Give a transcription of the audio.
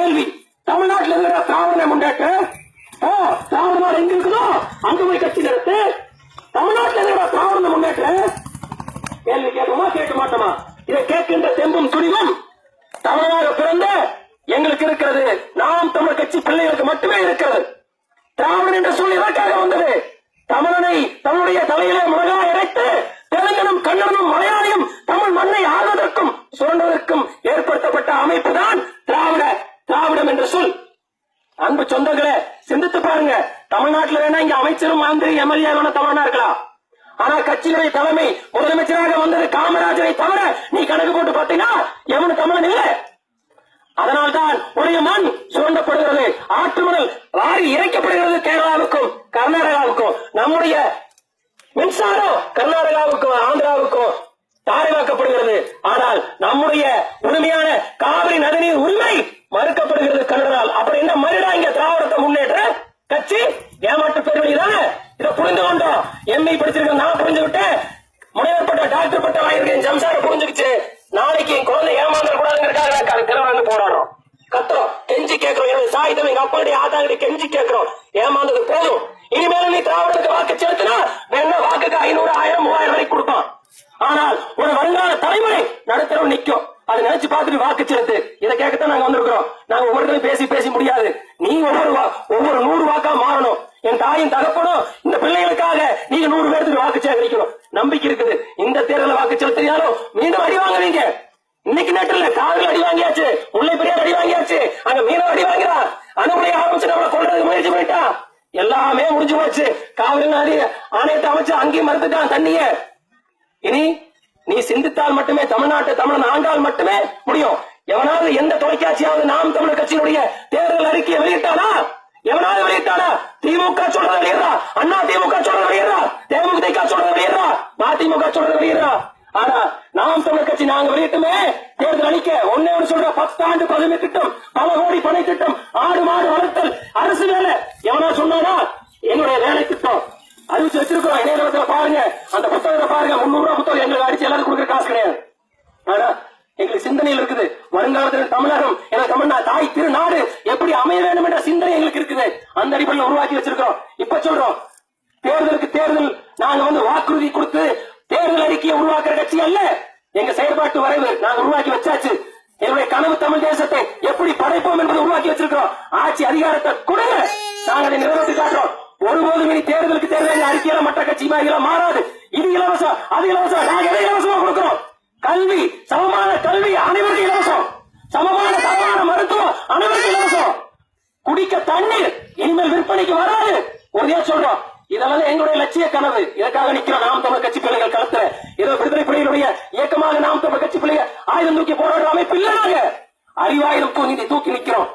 கேள்வி, தமிழ்நாட்டில் இருக்கிற திராவிட முன்னேற்ற திராவிட எங்க இருக்குதோ அங்க போய் கட்சி நடத்து. தமிழ்நாட்டில் இருக்கிற திராவிட முன்னேற்ற கேள்வி கேட்குமா கேட்க மாட்டோமா? இதை கேட்கின்ற தெம்பும் துணிவும் தமிழனாக பிறந்த எங்களுக்கு இருக்கிறது. நாம் தமிழ் கட்சி பிள்ளைகளுக்கு மட்டுமே இருக்கிறது. திராவிடன் என்ற சொல் இதற்காக வந்தது. தமிழனை தன்னுடைய தலையிலே முழகாய் இறைத்து தெலுங்கனும் கன்னடனும் மலையாளியும் தமிழ் மண்ணை ஆள்வதற்கும் சுரண்டுவதற்கும் ஏற்படுத்தப்பட்ட அமைப்பு தான் திராவிடம் என்ற சொல். அன்பு சொந்தங்களே, சிந்தித்து பாருங்க. தமிழ்நாட்டில் வேணா இங்க அமைச்சரும் மந்திரி எம்எல்ஏ வேணா தமிழனா இருக்கலாம். ஆனா கட்சியினுடைய தலைமை முதலமைச்சராக வந்தது காமராஜரை தவிர நீ கணக்கு போட்டு பார்த்தீங்கன்னா எவனு தமிழன் இல்லை. அதனால்தான் உடைய மண் சுரண்டப்படுகிறது, ஆற்றுமணல் வாரி இறைக்கப்படுகிறது கேரளாவுக்கும் கர்நாடகாவுக்கும். நம்முடைய மின்சாரம் கர்நாடகாவுக்கும் ஆந்திராவுக்கும் தாரைவாக்கப்படுகிறது. ஆனால் நம்முடைய உரிமையான காவிரி நதிநீர் உரிமை மறுக்கப்படுகிறது கன்னடால். அப்படி என்ன மறுடா இங்க திராவிடத்தை முன்னேற்ற கட்சி ஏமாற்று பெருவழிதானே? இதை புரிந்து கொண்டோம். எம்ஏ படிச்சிருக்க நான் புரிஞ்சுக்கிட்டேன், முனைவர் பட்ட டாக்டர் பட்ட வாங்கியிருக்கேன், ஜம்சார புரிஞ்சுக்கிச்சு. நாளைக்கு குழந்தை ஏமாந்துட கூடாதுங்கிறதுக்காக திறவரந்து போராடுறோம், கத்துறோம், கெஞ்சி கேட்கிறோம். எனக்கு சாயுதம் எங்க அப்பாவுடைய ஆத்தாங்கிட்ட கெஞ்சி கேட்கிறோம். ஏமாந்தது போதும். இனிமேல நீ திராவிடத்துக்கு வாக்கு செலுத்தினா வேணா வாக்குக்கு 500, 1000, 3000 வரைக்கும் கொடுப்பான். ஆனால் ஒரு வருங்கால தலைமுறை நடுத்தரம் நிற்கும். அதை நினைச்சு பார்த்துட்டு வாக்கு செலுத்து. இதை கேட்கத்தான் நாங்க வந்திருக்கிறோம். நாங்க ஒவ்வொருத்தரும் பேசி முடியாது. நீ ஒவ்வொரு 100 வாக்கா மாறணும். என் தாயும் தகப்பனும் இந்த பிள்ளைகளுக்காக நீங்க 100 பேருக்கு வாக்கு சேகரிக்கணும். நம்பிக்கை இருக்குது. இந்த தேர்தலில் வாக்கு செலுத்தினாலும் மீண்டும் அடி வாங்குவீங்க. இன்னைக்கு நேற்றில் காவிரி அடி வாங்கியாச்சு, முல்லை பெரியார் அடி வாங்கியாச்சு, அங்க மீனவ அடி வாங்கிறா, அணுகுலை ஆரம்பிச்சு நம்மளை கொள்றதுக்கு முயற்சி பண்ணிட்டா. எல்லாமே முடிஞ்சு போச்சு. காவிரி நதி ஆணையத்தை அமைச்சு அங்கேயும் மறுத்துட்டான் தண்ணிய. இனி நீ சிந்தித்தால் மட்டுமே தமிழ்நாட்டை தமிழன் ஆண்டால் மட்டுமே முடியும். எவனாவது எந்த தொலைக்காட்சியாவது நாம் தமிழர் கட்சியினுடைய தேர்தல் அறிக்கையை வெளியிட்டானா? எவனாவது வெளியிட்டானா? திமுக சொல்றது வெளியிடா, அண்ணா திமுக சொல்றது வெளியிடா, தேமுதிக சொல்றது வெளியிடா, மதிமுக சொல்றது வெளியிடா. ஆனா நாம் தமிழர் கட்சி நாங்க வெளியிட்டுமே தேர்தல் அளிக்க ஒன்னே ஒன்று சொல்ற 10 ஆண்டு பதவி திட்டம், பல கோடி பணி திட்டம், ஆடு மாடு வளர்த்தல் அரசு வேலை. எவனா சொன்னானா? என்னுடைய வேலை திட்டம் அறிவிச்சு வச்சிருக்கிறோம். இணையதளத்துல பாருங்க, அந்த புத்தகத்தை பாருங்க. 300 ரூபாய் புத்தகம் எங்களுக்கு அடிச்சு எல்லாரும் கொடுக்குற காசு கிடையாது. ஆனா எங்களுக்கு சிந்தனையில் இருக்குது. வருங்காலத்தில் தமிழகம் என தமிழ்நா தாய் திருநாடு எப்படி அமைய வேண்டும் என்ற சிந்தனை எங்களுக்கு இருக்குது. அந்த அடிப்படையில் உருவாக்கி வச்சிருக்கிறோம். இப்ப சொல்றோம், தேர்தலுக்கு தேர்தல் நாங்க வாக்குறுதி கொடுத்து தேர்தல் அறிக்கையை உருவாக்குற கட்சி அல்ல. எங்க செயற்பாட்டு வரைவு நாங்க உருவாக்கி வச்சாச்சு. என்னுடைய கனவு தமிழ் தேசத்தை எப்படி படைப்போம் என்பதை உருவாக்கி வச்சிருக்கிறோம். ஆட்சி அதிகாரத்தை கொடுங்க, நாங்க அதை நிறைவேற்றி காட்டுறோம். ஒருபோதும் இனி தேர்தலுக்கு தேர்தல் அறிக்கையில மற்ற கட்சி மாதிரிகளா மாறாது. இது இலவசம், அது இலவசம். நாங்க எதை இலவசமா கொடுக்கிறோம்? கல்வி, சமமான கல்வி அனைவருக்கும் இலவசம். சமமான தரமான மருத்துவம் அனைவருக்கும் இலவசம். குடிக்க தண்ணீர் இனிமேல் விற்பனைக்கு வராது. உறுதியா சொல்றோம். இதெல்லாம் எங்களுடைய லட்சிய கனவு. இதற்காக நிக்கிறோம் நாம் தமிழ் கட்சி பிள்ளைகள் களத்துல. ஏதோ விடுதலை புலிகளுடைய இயக்கமாக நாம் தமிழ் கட்சி பிள்ளைகள் ஆயுதம் தூக்கி போராடுற அமைப்பு இல்ல. நாங்க அறிவாயுதம் தூக்கி நிக்கிறோம்.